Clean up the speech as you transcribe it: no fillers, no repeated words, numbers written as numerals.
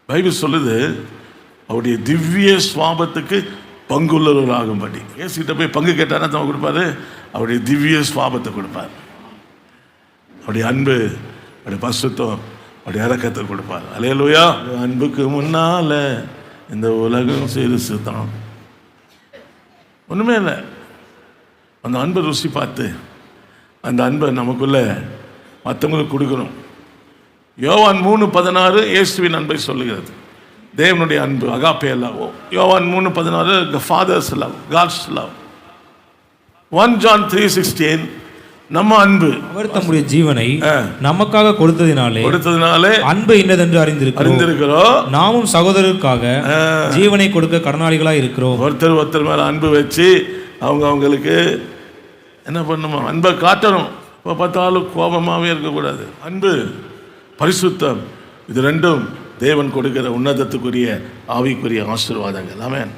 Bible சொல்லுது அவருடைய திவ்ய சுவாபத்துக்கு பங்குள்ளவர்களாகும்படி. ஏசுகிட்ட போய் பங்கு கேட்டானா நம்ம கொடுப்பாரு, அவருடைய திவ்ய சுவாபத்தை கொடுப்பார். அவருடைய அன்பு, அவருடைய பரிசுத்தம், அவருடைய இரக்கத்தை கொடுப்பார். அல்லேலூயா. அன்புக்கு முன்னால இந்த உலகம் சிறுசு தான், ஒன்றுமே இல்லை. அந்த அன்பை ருசி பார்த்து அந்த அன்பை நமக்குள்ள மற்றவங்களுக்கு கொடுக்கணும். யோவான் 3:16 இயேசுவின் அன்பை சொல்லுகிறது. தேவனுடைய அன்பு அகாப்பே லவ். யோவான் 3:16 father's love, God's love. 1 John 3:16 நம்ம அன்பு. அவர் தம்முடைய ஜீவனை நமக்காக கொடுத்ததினாலே அன்பு இன்னதென்று அறிந்திருக்கிறோம். நாமும் சகோதரருக்காக ஜீவனை கொடுக்க கடனாளிகளாக இருக்கிறோம். ஒருத்தர் மேல அன்பு வச்சு அவங்களுக்கு என்ன பண்ணுமோ அன்பை காட்டணும். இப்போ பார்த்தாலும் கோபமாகவே இருக்கக்கூடாது. அன்பு, பரிசுத்தம், இது ரெண்டும் தேவன் கொடுக்கிற உன்னதத்துக்குரிய ஆவிக்குரிய ஆசீர்வாதங்கள். ஆமென்.